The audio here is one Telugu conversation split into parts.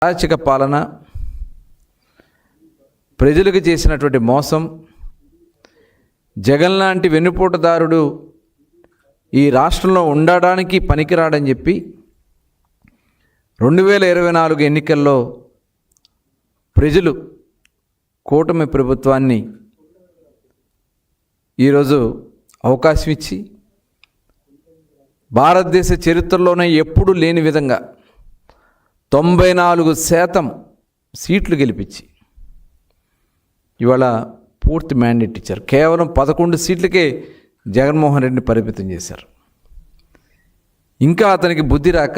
అరాచక పాలన, ప్రజలకు చేసినటువంటి మోసం, జగన్ లాంటి వెన్నుపోటుదారుడు ఈ రాష్ట్రంలో ఉండడానికి పనికిరాడని చెప్పి 2024 ఎన్నికల్లో ప్రజలు కూటమి ప్రభుత్వాన్ని ఈరోజు అవకాశం ఇచ్చి భారతదేశ చరిత్రలోనే ఎప్పుడూ లేని విధంగా 94% సీట్లు గెలిపించి ఇవాళ పూర్తి మ్యాండేట్ ఇచ్చారు. కేవలం 11 సీట్లకే జగన్మోహన్ రెడ్డిని పరిమితం చేశారు. ఇంకా అతనికి బుద్ధి రాక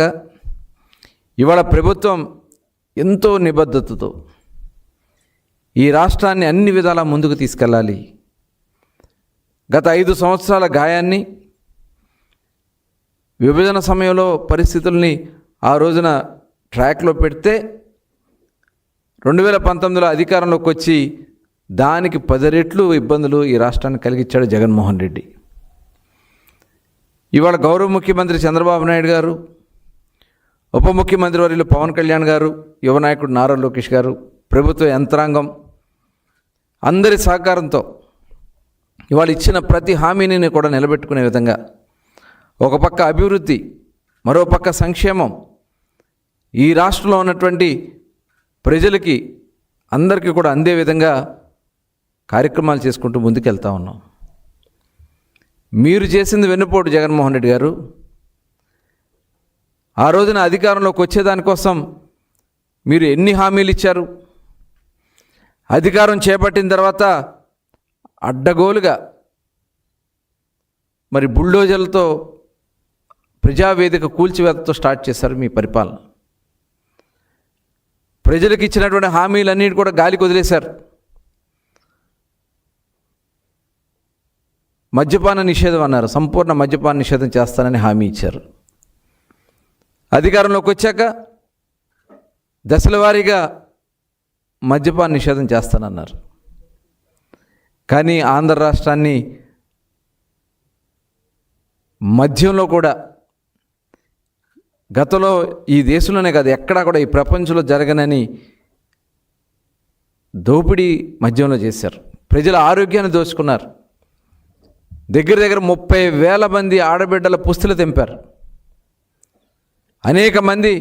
ఇవాళ ప్రభుత్వం ఎంతో నిబద్ధతతో ఈ రాష్ట్రాన్ని అన్ని విధాలా ముందుకు తీసుకెళ్ళాలి. గత 5 సంవత్సరాల గాయాన్ని, విభజన సమయంలో పరిస్థితుల్ని ఆ రోజున ట్రాక్లో పెడితే 2019లో అధికారంలోకి వచ్చి దానికి 10 రెట్లు ఇబ్బందులు ఈ రాష్ట్రానికి కలిగించాడు జగన్మోహన్ రెడ్డి. ఇవాళ గౌరవ ముఖ్యమంత్రి చంద్రబాబు నాయుడు గారు, ఉప ముఖ్యమంత్రి వర్యులు పవన్ కళ్యాణ్ గారు, యువ నాయకుడు నారా లోకేష్ గారు, ప్రభుత్వ యంత్రాంగం అందరి సహకారంతో ఇవాళ ఇచ్చిన ప్రతి హామీని కూడా నిలబెట్టుకునే విధంగా ఒక పక్క అభివృద్ధి, మరో పక్క సంక్షేమం, ఈ రాష్ట్రంలో ఉన్నటువంటి ప్రజలకి అందరికీ కూడా అందే విధంగా కార్యక్రమాలు చేసుకుంటూ ముందుకెళ్తా ఉన్నాం. మీరు చేసింది వెన్నుపోటు జగన్మోహన్ రెడ్డి గారు. ఆ రోజున అధికారంలోకి వచ్చేదానికోసం మీరు ఎన్ని హామీలు ఇచ్చారు? అధికారం చేపట్టిన తర్వాత అడ్డగోలుగా మరి బుల్డోజర్లతో ప్రజావేదిక కూల్చివేతతో స్టార్ట్ చేశారు మీ పరిపాలన. ప్రజలకు ఇచ్చినటువంటి హామీలన్నిటి కూడా గాలికి వదిలేశారు. మద్యపాన నిషేధం అన్నారు, సంపూర్ణ మద్యపాన నిషేధం చేస్తానని హామీ ఇచ్చారు. అధికారంలోకి వచ్చాక దశల వారీగా మద్యపాన నిషేధం చేస్తానన్నారు. కానీ ఆంధ్ర రాష్ట్రాన్ని మద్యంలో కూడా గతంలో ఈ దేశంలోనే కాదు ఎక్కడా కూడా ఈ ప్రపంచంలో జరగనని దోపిడీ మద్యంలో చేశారు. ప్రజల ఆరోగ్యాన్ని దోచుకున్నారు. దగ్గర 30,000 మంది ఆడబిడ్డల పుస్తులు తెంపారు. అనేక మంది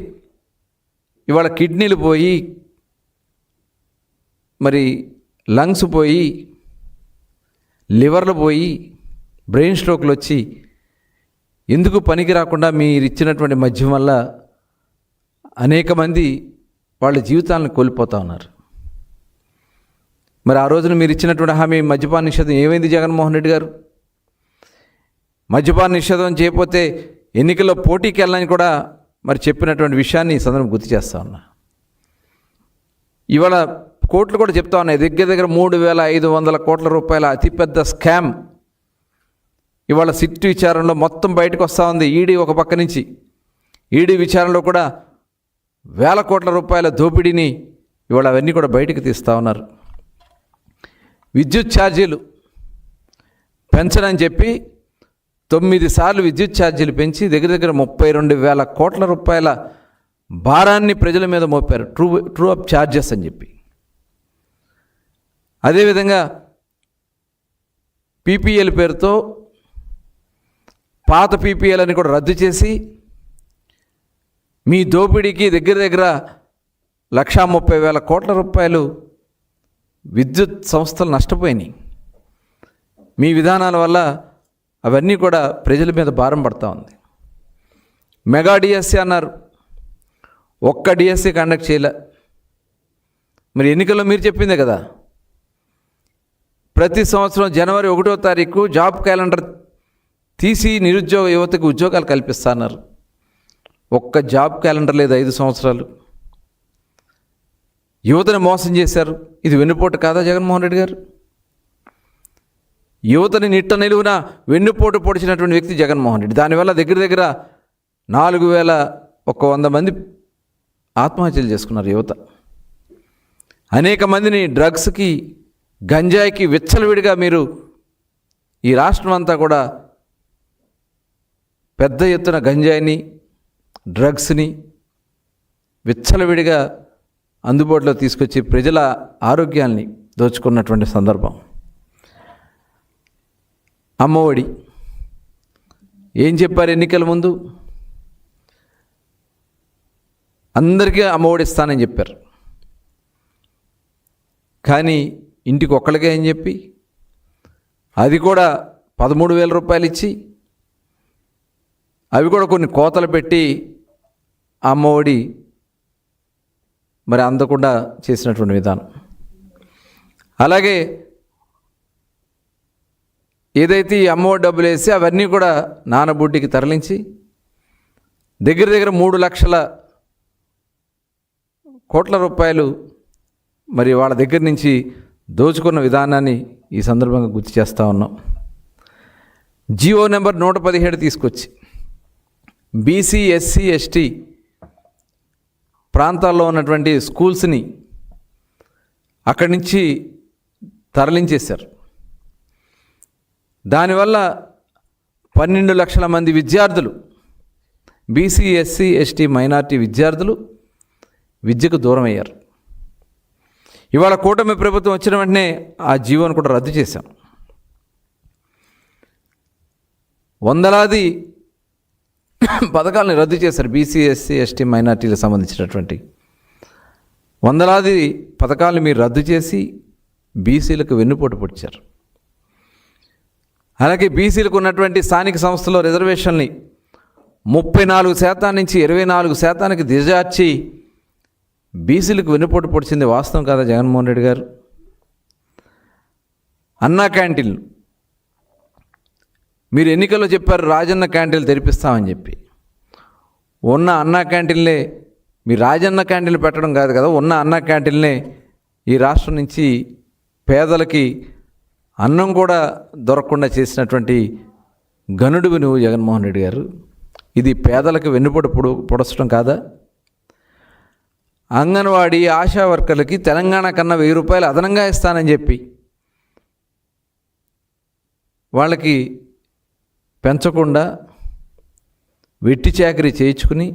ఇవాళ కిడ్నీలు పోయి, మరి లంగ్స్ పోయి, లివర్లు పోయి, బ్రెయిన్ స్ట్రోక్లు వచ్చి ఎందుకు పనికి రాకుండా మీరు ఇచ్చినటువంటి మద్యం వల్ల అనేక మంది వాళ్ళ జీవితాలను కోల్పోతూ ఉన్నారు. మరి ఆ రోజున మీరు ఇచ్చినటువంటి హామీ మద్యపాన నిషేధం ఏమైంది జగన్మోహన్ రెడ్డి గారు? మద్యపాన నిషేధం చేయకపోతే ఎన్నికల్లో పోటీకి వెళ్ళని కూడా మరి చెప్పినటువంటి విషయాన్ని ఈ సందర్భం గుర్తు చేస్తూ ఉన్నా. ఇవాళ కోట్లు కూడా చెప్తా ఉన్నాయి. దగ్గర 3,500 కోట్ల రూపాయల అతిపెద్ద స్కామ్ ఇవాళ సిట్ విచారణలో మొత్తం బయటకు వస్తూ ఉంది. ఈడీ ఒక పక్క నుంచి, ఈడీ విచారణలో కూడా 1,000 కోట్ల రూపాయల దోపిడీని ఇవాళ అవన్నీ కూడా బయటకు తీస్తూ ఉన్నారు. విద్యుత్ ఛార్జీలు పెంచడని చెప్పి 9 సార్లు విద్యుత్ ఛార్జీలు పెంచి దగ్గర 32,000 కోట్ల రూపాయల భారాన్ని ప్రజల మీద మోపారు. ట్రూ అప్ ఛార్జెస్ అని చెప్పి. అదేవిధంగా పీపీఎల్ పేరుతో పాత పీపీఎల్ అని కూడా రద్దు చేసి మీ దోపిడీకి దగ్గర 1,30,000 కోట్ల రూపాయలు విద్యుత్ సంస్థలు నష్టపోయినాయి. మీ విధానాల వల్ల అవన్నీ కూడా ప్రజల మీద భారం పడతా ఉంది. మెగా డిఎస్సి అన్నారు, ఒక్క డిఎస్సి కండక్ట్ చేయలే. మరి ఎన్నికల్లో మీరు చెప్పిందే కదా, ప్రతి సంవత్సరం జనవరి 1వ తారీఖు జాబ్ క్యాలెండర్ తీసి నిరుద్యోగ యువతకు ఉద్యోగాలు కల్పిస్తున్నారు. ఒక్క జాబ్ క్యాలెండర్ లేదు 5 సంవత్సరాలు. యువతను మోసం చేశారు. ఇది వెన్నుపోటు కాదా జగన్మోహన్ రెడ్డి గారు? యువతని నిట్ట నిలువున వెన్నుపోటు పొడిచినటువంటి వ్యక్తి జగన్మోహన్ రెడ్డి. దానివల్ల దగ్గర 4,100 మంది ఆత్మహత్యలు చేసుకున్నారు యువత. అనేక మందిని డ్రగ్స్కి, గంజాయికి విచ్చలవిడిగా మీరు ఈ రాష్ట్రం అంతా కూడా పెద్ద ఎత్తున గంజాయిని, డ్రగ్స్ని విచ్చలవిడిగా అందుబాటులో తీసుకొచ్చి ప్రజల ఆరోగ్యాన్ని దోచుకున్నటువంటి సందర్భం. అమ్మఒడి ఏం చెప్పారు ఎన్నికల ముందు? అందరికీ అమ్మఒడి ఇస్తానని చెప్పారు. కానీ ఇంటికి ఒక్కళ్ళకే అని చెప్పి అది కూడా 13,000 రూపాయలు ఇచ్చి అవి కూడా కొన్ని కోతలు పెట్టి అమ్మఒడి మరి అందకుండా చేసినటువంటి విధానం. అలాగే ఏదైతే ఈ అమ్మఒడి డబ్బులు వేసి అవన్నీ కూడా నానబుడ్డికి తరలించి దగ్గర 3 లక్షల కోట్ల రూపాయలు మరి వాళ్ళ దగ్గర నుంచి దోచుకున్న విధానాన్ని ఈ సందర్భంగా గుర్తు చేస్తూ ఉన్నాం. జియో నెంబర్ 117 తీసుకొచ్చి బీసీ, ఎస్సీ, ఎస్టీ ప్రాంతాల్లో ఉన్నటువంటి స్కూల్స్ని అక్కడి నుంచి తరలించేశారు. దానివల్ల 12 లక్షల మంది విద్యార్థులు, బీసీ, ఎస్సీ, ఎస్టీ, మైనారిటీ విద్యార్థులు విద్యకు దూరం అయ్యారు. ఇవాళ కూటమి ప్రభుత్వం వచ్చిన వెంటనే ఆ జీవోను కూడా రద్దు చేశాం. వందలాది పథకాలను రద్దు చేశారు. బీసీ, ఎస్సీ, ఎస్టీ, మైనారిటీలకు సంబంధించినటువంటి వందలాది పథకాలను మీరు రద్దు చేసి బీసీలకు వెన్నుపోటు పొడిచారు. అలాగే బీసీలకు ఉన్నటువంటి స్థానిక సంస్థలో రిజర్వేషన్ని 34% నుంచి 24%కి దిగజార్చి బీసీలకు వెన్నుపోటు పొడిచింది వాస్తవం కాదా జగన్మోహన్ రెడ్డి గారు? అన్నా క్యాంటీన్లు మీరు ఎన్నికల్లో చెప్పారు రాజన్న క్యాంటీన్లు తెరిపిస్తామని చెప్పి. ఉన్న అన్నా క్యాంటీన్లే మీ రాజన్న క్యాంటీన్లు పెట్టడం కాదు కదా, ఉన్న అన్నా క్యాంటీన్లే ఈ రాష్ట్రం నుంచి పేదలకి అన్నం కూడా దొరకకుండా చేసినటువంటి గనుడివి నువ్వు జగన్మోహన్ రెడ్డి గారు. ఇది పేదలకు వెన్నుపోటు పొడచడం కాదా? అంగన్వాడీ ఆశా వర్కర్లకి తెలంగాణ కన్నా 1000 రూపాయలు అదనంగా ఇస్తానని చెప్పి వాళ్ళకి పెంచకుండా వెట్టి చాకరీ చేయించుకుని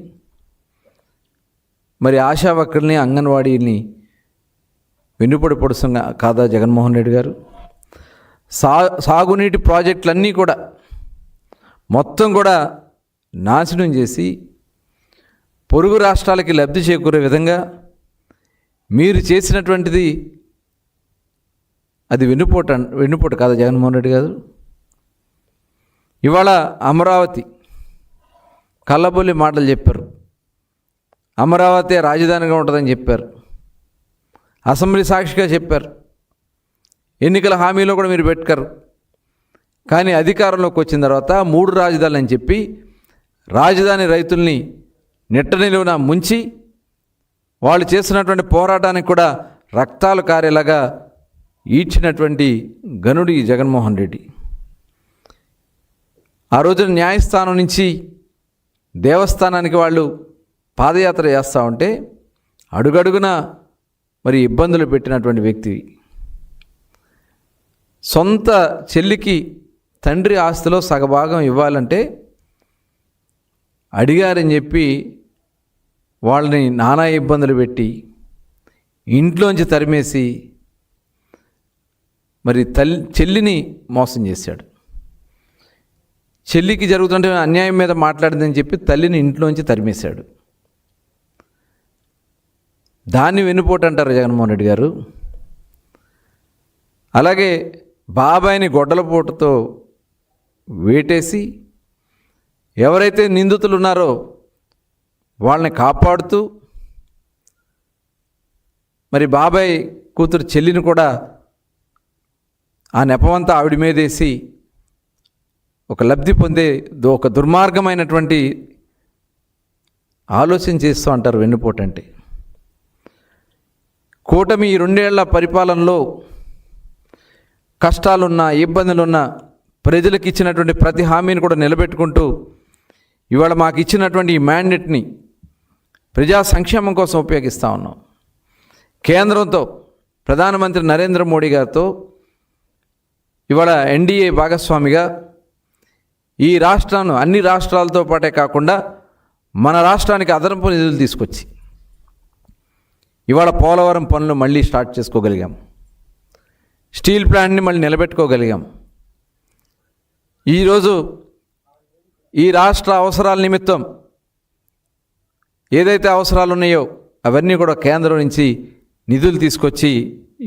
మరి ఆశా వర్కర్ని, అంగన్వాడీని వెన్నుపోటు పొడుస్తాం కాదా జగన్మోహన్ రెడ్డి గారు? సాగునీటి ప్రాజెక్టులన్నీ కూడా మొత్తం కూడా నాశనం చేసి పొరుగు రాష్ట్రాలకి లబ్ధి చేకూరే విధంగా మీరు చేసినటువంటిది అది వెన్నుపోటు కాదా జగన్మోహన్ రెడ్డి గారు? ఇవాళ అమరావతి కళ్ళబొల్లి మాటలు చెప్పారు. అమరావతి రాజధానిగా ఉంటుందని చెప్పారు. అసెంబ్లీ సాక్షిగా చెప్పారు. ఎన్నికల హామీలో కూడా మీరు పెట్టుకారు. కానీ అధికారంలోకి వచ్చిన తర్వాత 3 రాజధానులు అని చెప్పి రాజధాని రైతుల్ని నిట్ట నిలువున ముంచి వాళ్ళు చేస్తున్నటువంటి పోరాటానికి కూడా రక్తాలు కారేలాగా ఈడ్చినటువంటి గనుడి జగన్మోహన్ రెడ్డి. ఆ రోజున న్యాయస్థానం నుంచి దేవస్థానానికి వాళ్ళు పాదయాత్ర చేస్తూ ఉంటే అడుగడుగున మరి ఇబ్బందులు పెట్టినటువంటి వ్యక్తి. సొంత చెల్లికి తండ్రి ఆస్తిలో సగభాగం ఇవ్వాలంటే అడిగారని చెప్పి వాళ్ళని నానా ఇబ్బందులు పెట్టి ఇంట్లోంచి తరిమేసి మరి చెల్లిని మోసం చేశాడు. చెల్లికి జరుగుతుంటే అన్యాయం మీద మాట్లాడిందని చెప్పి తల్లిని ఇంట్లోంచి తరిమేశాడు. దాన్ని వెన్నుపోటు అంటారు జగన్మోహన్ రెడ్డి గారు. అలాగే బాబాయిని గొడ్డల పోటుతో వేటేసి ఎవరైతే నిందితులు ఉన్నారో వాళ్ళని కాపాడుతూ మరి బాబాయ్ కూతురు చెల్లిని కూడా ఆ నెపమంతా ఆవిడ మీదేసి ఒక లబ్ధి పొందే ఒక దుర్మార్గమైనటువంటి ఆలోచన చేస్తూ అంటారు వెన్నుపోటు అంటే. కూటమి 2 ఏళ్ల పరిపాలనలో కష్టాలున్నా ఇబ్బందులున్నా ప్రజలకు ఇచ్చినటువంటి ప్రతి హామీని కూడా నిలబెట్టుకుంటూ ఇవాళ మాకు ఇచ్చినటువంటి ఈ మ్యాండేట్ని ప్రజా సంక్షేమం కోసం ఉపయోగిస్తూ ఉన్నాం. కేంద్రంతో ప్రధానమంత్రి నరేంద్ర మోడీ గారితో ఇవాళ ఎన్డీఏ భాగస్వామిగా ఈ రాష్ట్రాన్ని అన్ని రాష్ట్రాలతో పాటే కాకుండా మన రాష్ట్రానికి అదనపు నిధులు తీసుకొచ్చి ఇవాళ పోలవరం పనులు మళ్ళీ స్టార్ట్ చేసుకోగలిగాం. స్టీల్ ప్లాంట్ని మళ్ళీ నిలబెట్టుకోగలిగాం. ఈరోజు ఈ రాష్ట్ర అవసరాల నిమిత్తం ఏదైతే అవసరాలు ఉన్నాయో అవన్నీ కూడా కేంద్రం నుంచి నిధులు తీసుకొచ్చి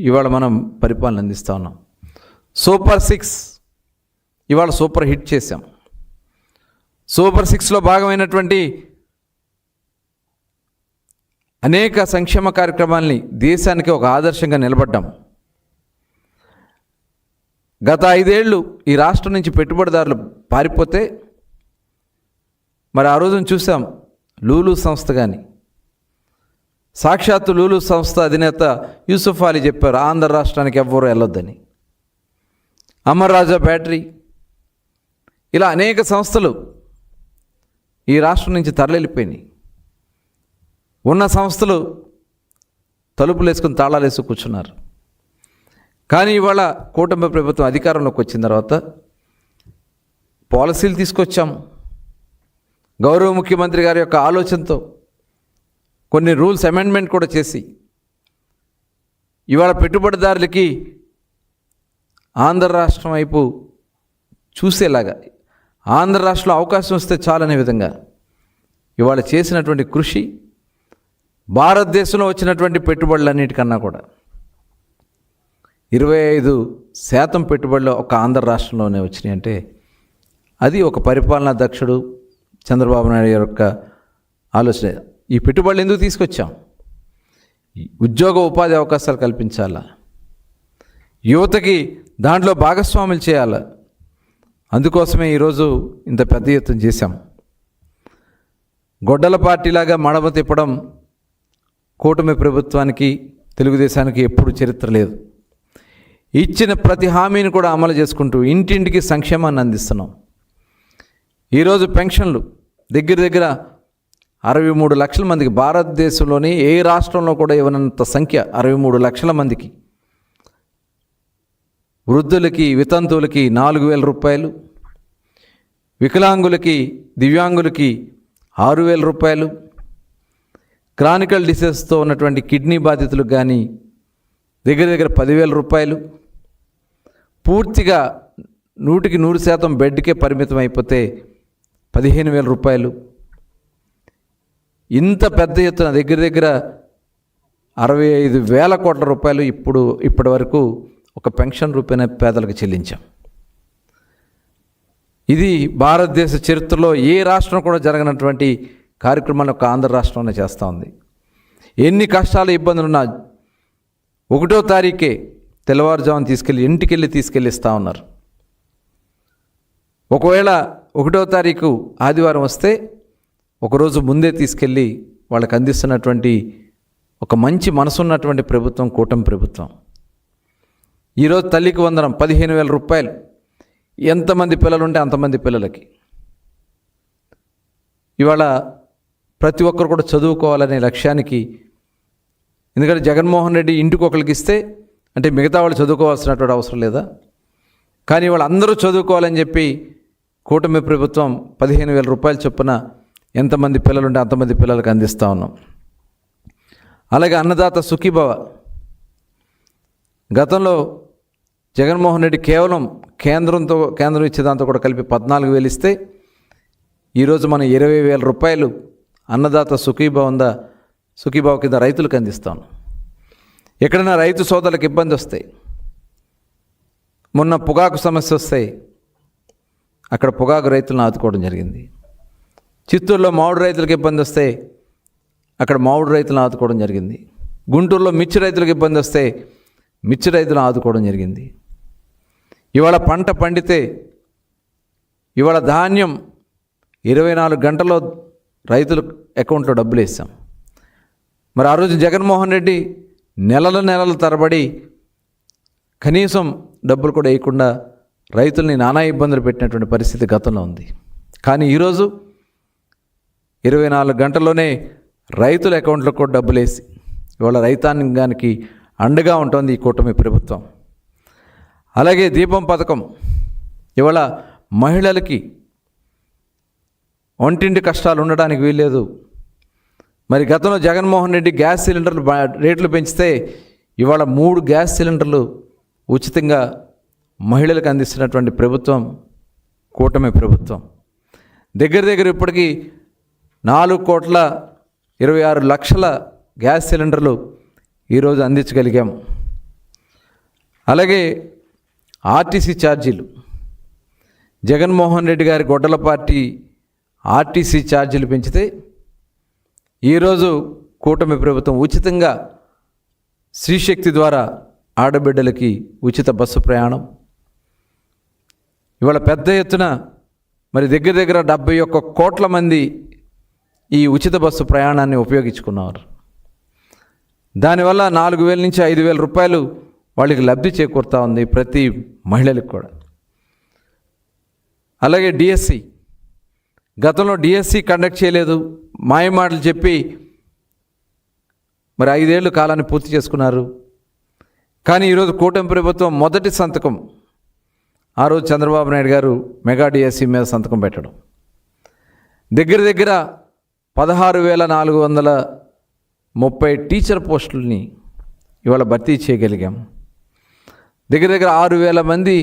ఇవాళ మనం పరిపాలన అందిస్తూ ఉన్నాం. సూపర్ 6 ఇవాళ సూపర్ హిట్ చేశాం. సూపర్ 6లో భాగమైనటువంటి అనేక సంక్షేమ కార్యక్రమాల్ని దేశానికి ఒక ఆదర్శంగా నిలబడ్డాం. గత 5 ఏళ్ళు ఈ రాష్ట్రం నుంచి పెట్టుబడిదారులు పారిపోతే మరి ఆ రోజున చూసాం. లూలు సంస్థ కానీ, సాక్షాత్తు లూలు సంస్థ అధినేత యూసుఫ్ అలీ చెప్పారు ఆంధ్ర రాష్ట్రానికి ఎవ్వరూ వెళ్ళొద్దని. అమర్ రాజా బ్యాటరీ, ఇలా అనేక సంస్థలు ఈ రాష్ట్రం నుంచి తరలిపోయినాయి. ఉన్న సంస్థలు తలుపులు వేసుకుని తాళాలు వేసుకు కూర్చున్నారు. కానీ ఇవాళ కూటమి ప్రభుత్వం అధికారంలోకి వచ్చిన తర్వాత పాలసీలు తీసుకొచ్చాము. గౌరవ ముఖ్యమంత్రి గారి యొక్క ఆలోచనతో కొన్ని రూల్స్ అమెండ్మెంట్ కూడా చేసి ఇవాళ పెట్టుబడిదారులకి ఆంధ్ర రాష్ట్రం వైపు చూసేలాగా, ఆంధ్ర రాష్ట్రంలో అవకాశం వస్తే చాలనే విధంగా ఇవాళ చేసినటువంటి కృషి భారతదేశంలో వచ్చినటువంటి పెట్టుబడులన్నిటికన్నా కూడా 25% పెట్టుబడులు ఒక ఆంధ్ర రాష్ట్రంలోనే వచ్చినాయి. అంటే అది ఒక పరిపాలనా దక్షుడు చంద్రబాబు నాయుడు గారి యొక్క ఆలోచన. ఈ పెట్టుబడులు ఎందుకు తీసుకొచ్చాం? ఉద్యోగ ఉపాధి అవకాశాలు కల్పించాలా, యువతకి దాంట్లో భాగస్వాములు చేయాలా. అందుకోసమే ఈరోజు ఇంత పెద్ద ఎత్తున చేశాం. గొడ్డల పార్టీలాగా మడమ తిప్పడం కూటమి ప్రభుత్వానికి, తెలుగుదేశానికి ఎప్పుడు చరిత్ర లేదు. ఇచ్చిన ప్రతి హామీని కూడా అమలు చేసుకుంటూ ఇంటింటికి సంక్షేమాన్ని అందిస్తున్నాం. ఈరోజు పెన్షన్లు దగ్గర 63 లక్షల మందికి, భారతదేశంలోని ఏ రాష్ట్రంలో కూడా ఇవ్వనంత సంఖ్య 63 లక్షల మందికి, వృద్ధులకి, వితంతువులకి 4,000 రూపాయలు, వికలాంగులకి, దివ్యాంగులకి 6,000 రూపాయలు, క్రానికల్ డిసీజెస్తో ఉన్నటువంటి కిడ్నీ బాధితులకు కానీ దగ్గర 10,000 రూపాయలు, పూర్తిగా 100% బెడ్కే పరిమితం అయిపోతే 15,000 రూపాయలు. ఇంత పెద్ద ఎత్తున దగ్గర 65,000 కోట్ల రూపాయలు ఇప్పటి వరకు ఒక పెన్షన్ రూపేణ పేదలకు చెల్లించాం. ఇది భారతదేశ చరిత్రలో ఏ రాష్ట్రం కూడా జరగనటువంటి కార్యక్రమాన్ని ఒక ఆంధ్ర రాష్ట్రంలో చేస్తూ ఉంది. ఎన్ని కష్టాలు ఇబ్బందులున్నా 1వ తారీఖే తెల్లవారుజామున ఇంటికెళ్ళి తీసుకెళ్ళిస్తూ ఉన్నారు. ఒకవేళ 1వ తారీఖు ఆదివారం వస్తే ఒకరోజు ముందే తీసుకెళ్ళి వాళ్ళకి అందిస్తున్నటువంటి ఒక మంచి మనసున్నటువంటి ప్రభుత్వం కూటమి ప్రభుత్వం. ఈరోజు తల్లికి వందనం 15,000 రూపాయలు. ఎంతమంది పిల్లలు ఉంటే అంతమంది పిల్లలకి. ఇవాళ ప్రతి ఒక్కరు కూడా చదువుకోవాలనే లక్ష్యానికి, ఎందుకంటే జగన్మోహన్ రెడ్డి ఇంటికి ఒకరికి ఇస్తే అంటే మిగతా వాళ్ళు చదువుకోవాల్సినటువంటి అవసరం లేదా? కానీ వాళ్ళందరూ చదువుకోవాలని చెప్పి కూటమి ప్రభుత్వం 15,000 రూపాయల చొప్పున ఎంతమంది పిల్లలు ఉంటే అంతమంది పిల్లలకు అందిస్తూ ఉన్నాం. అలాగే అన్నదాత సుఖీభవ. గతంలో జగన్మోహన్ రెడ్డి కేవలం కేంద్రం ఇచ్చేదాంతో కూడా కలిపి 14,000 ఇస్తే ఈరోజు మనం 20,000 రూపాయలు అన్నదాత సుఖీభవ కింద రైతులకు అందిస్తాం. ఎక్కడైనా రైతు సోదరులకు ఇబ్బంది వస్తాయి, మొన్న పొగాకు సమస్య వస్తాయి, అక్కడ పొగాకు రైతులను ఆదుకోవడం జరిగింది. చిత్తూరులో మామిడి రైతులకు ఇబ్బంది వస్తే అక్కడ మామిడి రైతులను ఆదుకోవడం జరిగింది. గుంటూరులో మిర్చి రైతులకు ఇబ్బంది వస్తే మిర్చి రైతులను ఆదుకోవడం జరిగింది. ఇవాళ పంట పండితే ఇవాళ ధాన్యం 24 గంటల్లో రైతుల అకౌంట్లో డబ్బులు వేసాం. మరి ఆ రోజు జగన్మోహన్ రెడ్డి నెలల తరబడి కనీసం డబ్బులు కూడా వేయకుండా రైతుల్ని నానా ఇబ్బందులు పెట్టినటువంటి పరిస్థితి గతంలో ఉంది. కానీ ఈరోజు 24 గంటల్లోనే రైతుల అకౌంట్లో కూడా డబ్బులు వేసి ఇవాళ రైతాంగానికి అండగా ఉంటుంది ఈ కూటమి ప్రభుత్వం. అలాగే దీపం పథకం ఇవాళ మహిళలకి వంటింటి కష్టాలు ఉండడానికి వీల్లేదు. మరి గతంలో జగన్మోహన్ రెడ్డి గ్యాస్ సిలిండర్లు రేట్లు పెంచితే ఇవాళ 3 గ్యాస్ సిలిండర్లు ఉచితంగా మహిళలకు అందిస్తున్నటువంటి ప్రభుత్వం కూటమి ప్రభుత్వం. దగ్గర ఇప్పటికీ 4,26,00,000 గ్యాస్ సిలిండర్లు ఈరోజు అందించగలిగాం. అలాగే ఆర్టీసీ ఛార్జీలు, జగన్మోహన్ రెడ్డి గారి గొడ్డల పార్టీ ఆర్టీసీ ఛార్జీలు పెంచితే ఈరోజు కూటమి ప్రభుత్వం ఉచితంగా శ్రీశక్తి ద్వారా ఆడబిడ్డలకి ఉచిత బస్సు ప్రయాణం. ఇవాళ పెద్ద ఎత్తున మరి దగ్గర 71 కోట్ల మంది ఈ ఉచిత బస్సు ప్రయాణాన్ని ఉపయోగించుకున్నారు. దానివల్ల 4,000 నుంచి 5,000 రూపాయలు వాళ్ళకి లబ్ధి చేకూరుతూ ఉంది ప్రతి మహిళలకు కూడా. అలాగే డిఎస్సి, గతంలో డిఎస్సి కండక్ట్ చేయలేదు, మాయమాటలు చెప్పి మరి 5 ఏళ్ళు కాలాన్ని పూర్తి చేసుకున్నారు. కానీ ఈరోజు కూటమి ప్రభుత్వం మొదటి సంతకం ఆ రోజు చంద్రబాబు నాయుడు గారు మెగా డిఎస్సి మీద సంతకం పెట్టడం, దగ్గర 16,430 టీచర్ పోస్టులని ఇవాళ భర్తీ చేయగలిగాం. దగ్గర 6,000 మంది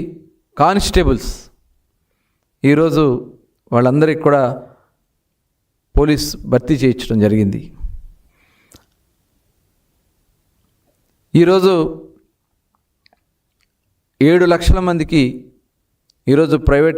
కానిస్టేబుల్స్ ఈరోజు వాళ్ళందరికీ కూడా పోలీస్ భర్తీ చేయించడం జరిగింది. ఈరోజు 7 లక్షల మందికి ఈరోజు ప్రైవేట్